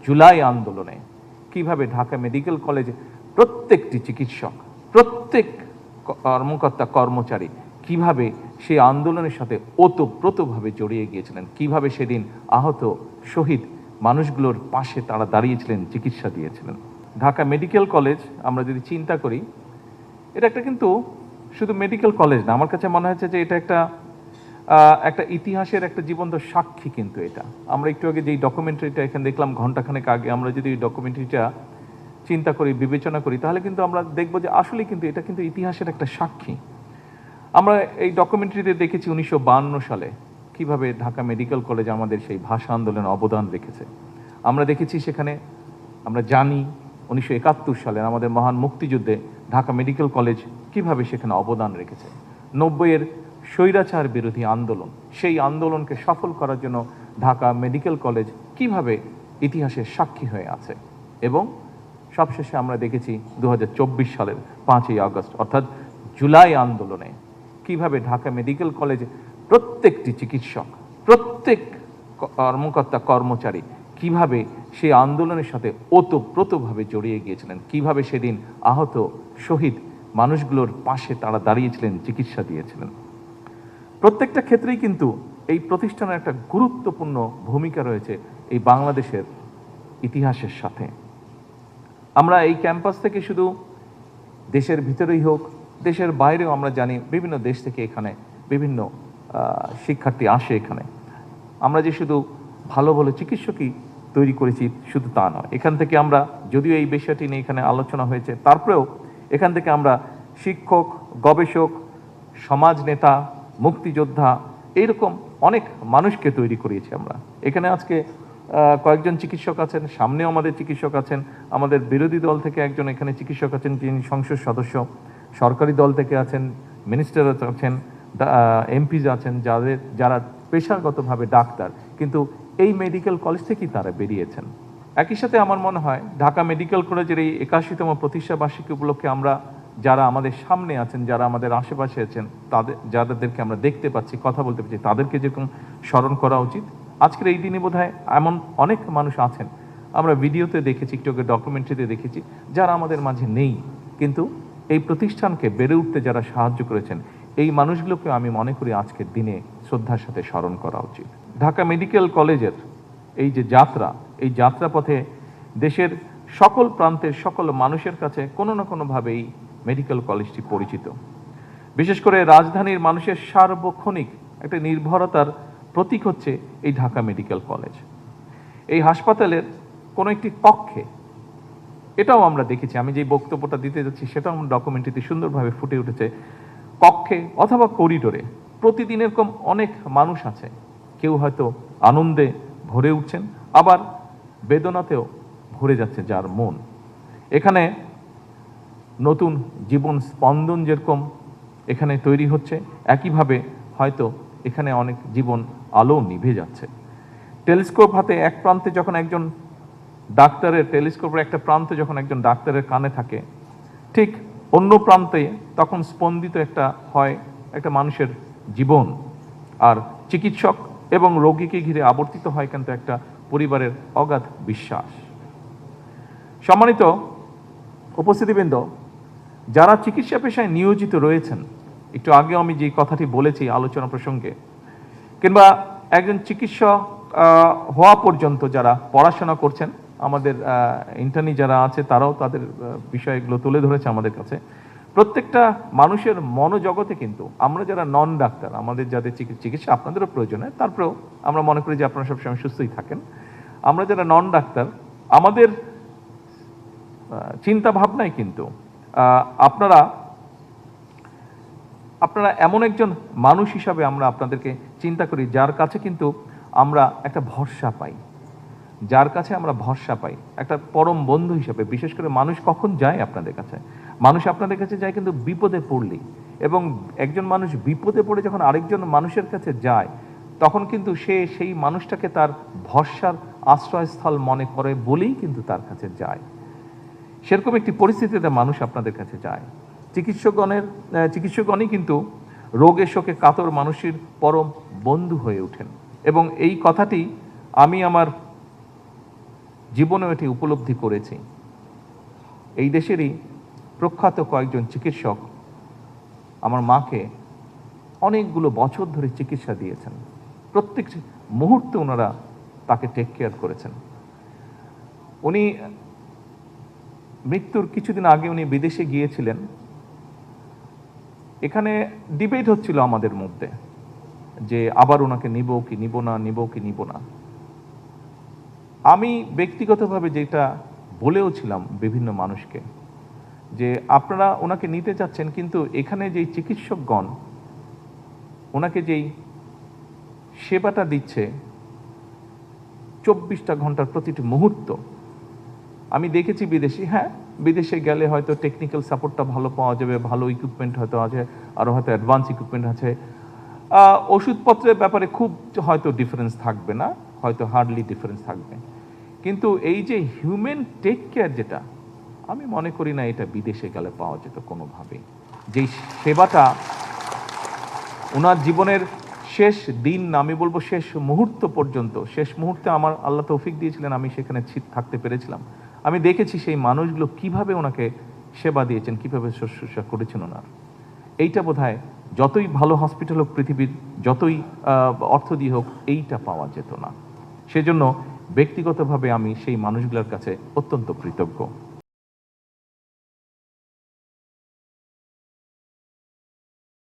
জুলাই আন্দোলনে কিভাবে ঢাকা মেডিকেল কলেজে প্রত্যেকটি চিকিৎসক, প্রত্যেক কর্মকর্তা কর্মচারী কিভাবে সেই আন্দোলনের সাথে ওতপ্রোতভাবে জড়িয়ে গিয়েছিলেন, কিভাবে সেদিন আহত শহীদ মানুষগুলোর পাশে তারা দাঁড়িয়েছিলেন, চিকিৎসা দিয়েছিলেন। ঢাকা মেডিকেল কলেজ আমরা যদি চিন্তা করি, এটা একটা কিন্তু শুধু মেডিকেল কলেজ না, আমার কাছে মনে হচ্ছে যে এটা একটা ইতিহাসের একটা জীবন্ত সাক্ষী। কিন্তু এটা আমরা একটু আগে যেই ডকুমেন্টারিটা এখানে দেখলাম ঘন্টাখানেক আগে, আমরা যদি এই ডকুমেন্টারিটা চিন্তা করি, বিবেচনা করি, তাহলে কিন্তু আমরা দেখবো যে আসলে কিন্তু এটা কিন্তু ইতিহাসের একটা সাক্ষী। আমরা এই ডকুমেন্টারিতে দেখেছি 1952 সালে কিভাবে ঢাকা মেডিকেল কলেজ আমাদের সেই ভাষা আন্দোলনে অবদান রেখেছে। আমরা দেখেছি সেখানে, আমরা জানি 1971 সালে আমাদের মহান মুক্তিযুদ্ধে ঢাকা মেডিকেল কলেজ কিভাবে সেখানে অবদান রেখেছে। 90-এর স্বৈরাচার বিরোধী আন্দোলন, সেই আন্দোলনকে সফল করার জন্য ঢাকা মেডিকেল কলেজ কিভাবে ইতিহাসের সাক্ষী হয়ে আছে। এবং সবশেষে আমরা দেখেছি 2024 সালের 5ই আগস্ট অর্থাৎ জুলাই আন্দোলনে কিভাবে ঢাকা মেডিকেল কলেজে প্রত্যেকটি চিকিৎসক, প্রত্যেক কর্মকর্তা কর্মচারী কিভাবে সেই আন্দোলনের সাথে ওতপ্রোতভাবে জড়িয়ে গিয়েছিলেন, কিভাবে সেদিন আহত শহীদ মানুষগুলোর পাশে তারা দাঁড়িয়েছিলেন, চিকিৎসা দিয়েছিলেন। প্রত্যেকটা ক্ষেত্রেই কিন্তু এই প্রতিষ্ঠানের একটা গুরুত্বপূর্ণ ভূমিকা রয়েছে এই বাংলাদেশের ইতিহাসের সাথে। আমরা এই ক্যাম্পাস থেকে শুধু দেশের ভিতরেই হোক, দেশের বাইরেও আমরা জানি বিভিন্ন দেশ থেকে এখানে বিভিন্ন শিক্ষার্থী আসে এখানে। আমরা যে শুধু ভালো ভালো চিকিৎসকই তৈরি করেছি শুধু তা নয়, এখান থেকে আমরা, যদিও এই বিষয়টি নিয়ে এখানে আলোচনা হয়েছে, তারপরেও এখান থেকে আমরা শিক্ষক, গবেষক, সমাজ নেতা, মুক্তিযোদ্ধা, এইরকম অনেক মানুষকে তৈরি করিয়েছি আমরা। এখানে আজকে কয়েকজন চিকিৎসক আছেন, সামনেও আমাদের চিকিৎসক আছেন, আমাদের বিরোধী দল থেকে একজন এখানে চিকিৎসক আছেন যিনি সংসদ সদস্য, সরকারি দল থেকে আছেন, মিনিস্টার আছেন, এমপিজ আছেন, যারা পেশাগতভাবে ডাক্তার, কিন্তু এই মেডিকেল কলেজ থেকেই তারা বেরিয়েছেন। একই সাথে আমার মনে হয় ঢাকা মেডিকেল কলেজের এই 81তম প্রতিষ্ঠা বার্ষিকী উপলক্ষে আমরা যারা আমাদের সামনে আছেন, যারা আমাদের আশেপাশে আছেন, যাদেরকে আমরা দেখতে পাচ্ছি, কথা বলতে পারছি, তাদেরকে যেরকম স্মরণ করা উচিত। আজকের এই দিনে বোধহয় এমন অনেক মানুষ আছেন, আমরা ভিডিওতে দেখেছি, একটু আগে ডকুমেন্টারিতে দেখেছি, যারা আমাদের মাঝে নেই, কিন্তু এই প্রতিষ্ঠানকে বেড়ে উঠতে যারা সাহায্য করেছেন, এই মানুষগুলোকে আমি মনে করি আজকের দিনে শ্রদ্ধার সাথে স্মরণ করা উচিত। ঢাকা মেডিকেল কলেজের এই যে যাত্রা, এই যাত্রাপথে দেশের সকল প্রান্তের সকল মানুষের কাছে কোনো না কোনোভাবেই মেডিকেল কলেজটি পরিচিত। বিশেষ করে রাজধানীর মানুষের সার্বক্ষণিক একটা নির্ভরতার প্রতীক হচ্ছে এই ঢাকা মেডিকেল কলেজ। এই হাসপাতালের কোনো একটি কক্ষে, এটাও আমরা দেখেছি, আমি যে বক্তব্যটা দিতে যাচ্ছি সেটাও আমার ডকুমেন্টারিতে সুন্দরভাবে ফুটে উঠেছে, কক্ষে অথবা করিডোরে প্রতিদিন এরকম অনেক মানুষ আছে। কেউ হয়তো আনন্দে ভরে উঠছেন, আবার বেদনাতেও ভরে যাচ্ছে যার মন। এখানে নতুন জীবন স্পন্দন যেরকম এখানে তৈরি হচ্ছে, একইভাবে হয়তো এখানে অনেক জীবন আলো নিভে যাচ্ছে। টেলিস্কোপ হাতে এক প্রান্তে যখন একজন ডাক্তারের, টেলিস্কোপের একটা প্রান্তে যখন একজন ডাক্তারের কানে থাকে, ঠিক অন্য প্রান্তে তখন স্পন্দিত একটা মানুষের জীবন। আর চিকিৎসক এবং রোগীকে ঘিরে আবর্তিত হয় কিন্তু একটা পরিবারের অগাধ বিশ্বাস। সম্মানিত উপস্থিতিবৃন্দ, যারা চিকিৎসা পেশায় নিয়োজিত রয়েছেন, একটু আগেও আমি যে কথাটি বলেছি আলোচনা প্রসঙ্গে, কিংবা একজন চিকিৎসক হওয়া পর্যন্ত যারা পড়াশোনা করছেন, আমাদের ইন্টার্নি যারা আছে তারাও তাদের বিষয়গুলো তুলে ধরেছে আমাদের কাছে। প্রত্যেকটা মানুষের মনোজগতে কিন্তু আমরা যারা নন ডাক্তার, আমাদের যাদের চিকিৎসা আপনাদেরও প্রয়োজন হয়, তারপরেও আমরা মনে করি যে আপনারা সবসময় সুস্থই থাকেন। আমরা যারা নন ডাক্তার, আমাদের চিন্তা ভাবনায় কিন্তু আপনারা এমন একজন মানুষ হিসাবে আমরা আপনাদেরকে চিন্তা করি, যার কাছে কিন্তু আমরা একটা ভরসা পাই, যার কাছে আমরা ভরসা পাই একটা পরম বন্ধু হিসাবে। বিশেষ করে মানুষ কখন যায় আপনাদের কাছে? মানুষ আপনাদের কাছে যায় কিন্তু বিপদে পড়লেই। এবং একজন মানুষ বিপদে পড়ে যখন আরেকজন মানুষের কাছে যায়, তখন কিন্তু সে সেই মানুষটাকে তার ভরসার আশ্রয়স্থল মনে করে বলেই কিন্তু তার কাছে যায়। সেরকম একটি পরিস্থিতিতে মানুষ আপনাদের কাছে যায়। চিকিৎসকগণই কিন্তু রোগে শোকে কাতর মানুষের পরম বন্ধু হয়ে ওঠেন। এবং এই কথাটি আমি আমার জীবনেও এটি উপলব্ধি করেছি। এই দেশেরই প্রখ্যাত কয়েকজন চিকিৎসক আমার মাকে অনেকগুলো বছর ধরে চিকিৎসা দিয়েছেন। প্রত্যেক মুহূর্তে ওনারা তাকে টেক কেয়ার করেছেন। উনি মৃত্যুর কিছুদিন আগে উনি বিদেশে গিয়েছিলেন। এখানে ডিবেট হচ্ছিল আমাদের মধ্যে যে আবার ওনাকে নিব কি নিব না, নিব কি নিব না। আমি ব্যক্তিগতভাবে যেটা বলেও ছিলাম বিভিন্ন মানুষকে যে আপনারা ওনাকে নিতে চাচ্ছেন, কিন্তু এখানে যেই চিকিৎসকগণ ওনাকে যেই সেবাটা দিচ্ছে 24টা ঘন্টার প্রতিটি মুহূর্ত, আমি দেখেছি বিদেশি, হ্যাঁ বিদেশে গেলে হয়তো টেকনিক্যাল সাপোর্টটা ভালো পাওয়া যাবে, ভালো ইকুইপমেন্ট হয়তো আছে, আরও হয়তো অ্যাডভান্স ইকুইপমেন্ট আছে, ওষুধপত্রের ব্যাপারে খুব হয়তো ডিফারেন্স থাকবে না, হয়তো হার্ডলি ডিফারেন্স থাকবে, কিন্তু এই যে হিউম্যান টেক কেয়ার যেটা, আমি মনে করি না এটা বিদেশে গেলে পাওয়া যেত কোনোভাবেই। যেই সেবাটা ওনার জীবনের শেষ দিন না, আমি বলবো শেষ মুহূর্ত পর্যন্ত, শেষ মুহূর্তে আমার আল্লাহ তৌফিক দিয়েছিলেন, আমি সেখানে থাকতে পেরেছিলাম। আমি দেখেছি সেই মানুষগুলো কিভাবে ওনাকে সেবা দিয়েছেন, কিভাবে শুশ্রূষা করেছেন ওনার। এইটা বোধহয় যতই ভালো হসপিটাল হোক পৃথিবীর, যতই অর্থ দিয়ে হোক, এইটা পাওয়া যেত না। সেজন্য ব্যক্তিগতভাবে আমি সেই মানুষগুলোর কাছে অত্যন্ত কৃতজ্ঞ।